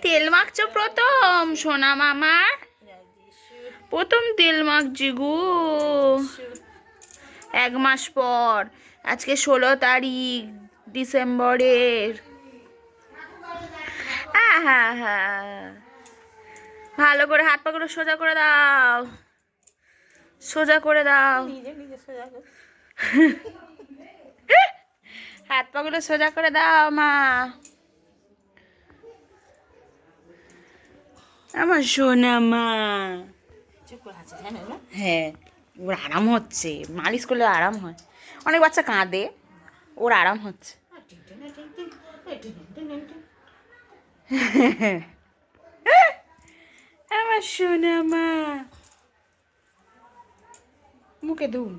তেল মাখছো প্রথম সোনা মামা, প্রথম তেল মাখছি গো 1 মাস পর। আজকে 16 তারিখ ডিসেম্বরের। হ্যাঁ হ্যাঁ হ্যাঁ, ভালো করে হাত পা গুলো সোজা করে দাও, সোজা করে দাও, হাত পা গুলো সোজা করে দাও মা। আমার সোনা মা। হ্যাঁ, ওর আরাম হচ্ছে, মালিশ করলে আরাম হয়। অনেক বাচ্চা কাঁদে, ওর আরাম হচ্ছে। আমার সোনা মা। মুখে দুম।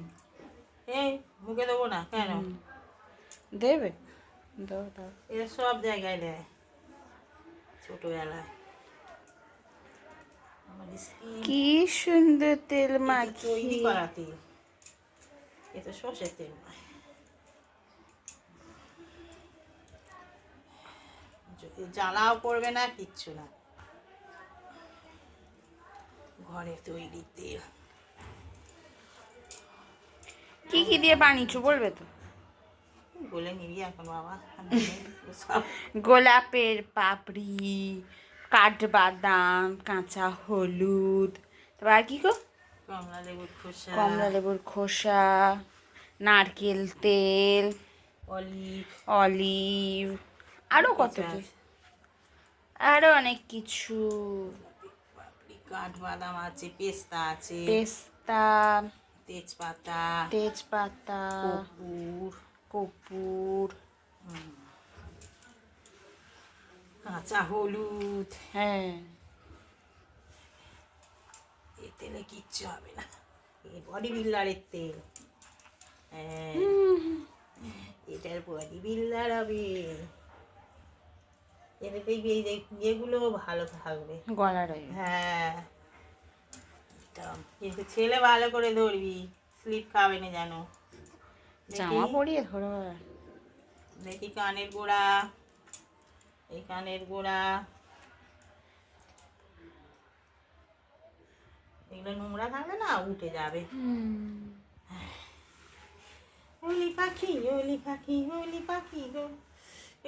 মুখে দেবো না কেন? দেবে, দাও দাও। এটা সব জায়গায় দেয় ছোটবেলায়। কি সুন্দর তেল তৈরি মাখি। করা তেল, এ তো সর্ষের তেল নয়। জ্বালাও করবে না, কিচ্ছু না, ঘরে তৈরি তেল। কি কি দিয়ে বানিয়েছো বলবে তো? বলে নিবি এখন বাবা। গোলাপের পাপড়ি, কাঠবাদাম, কাঁচা হলুদ, তারপর আর কি গো? কমলা লেবুর খোসা, কমলা লেবুর খোসা, নারকেল তেল, অলিভ, অলিভ, আরো কত কি, আরো অনেক কিছু। কাঠবাদাম আছে, পেস্তা আছে, পেস্তা, তেজপাতা, তেজপাতা, কর্পূর, কর্পূর, কাঁচা হলুদ। হ্যাঁ, এই তেলে কিচ্ছু হবে না, এই বডি বিল্ডারের তেল। হ্যাঁ, এটার বডি বিল্ডার হবে। এতে দেখবি এই ইয়েগুলো ভালো থাকবে, গলার। হ্যাঁ। কিন্তু ছেলে ভালো করে ধরবি, স্লিপ খাবে না যেন। জামা পরিয়ে ধরো। দেখি কানের গোড়া, এই কানের গোড়া, এগুলো নোংরা থাকবে না, উঠে যাবে। ওলি পাখি, ওলি পাখি, ওলি পাখি গো,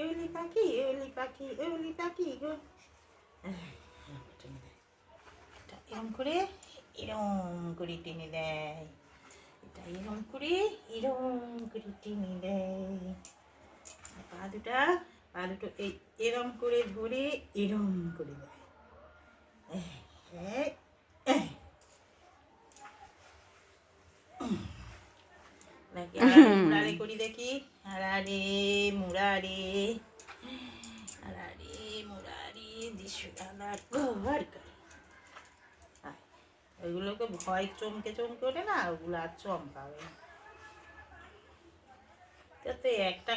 ওলি পাখি, ওলি পাখি, ওলি পাখি গো। এরম করে, এরম করে টেনে দেয়, এটা এরম করে, এরম করে টেনে দেয়। পা দুটো এই এরম করে ধরে এরম করে দেয়। নাকি মুড়ারে করি দেখি। আরে মুড়ারে, আরে মুড়ারে দিশুদানার ঘর। ওইগুলোকে ভয় চমকে চমকে ওঠে না, ওগুলো আর চমকাবে না। একটা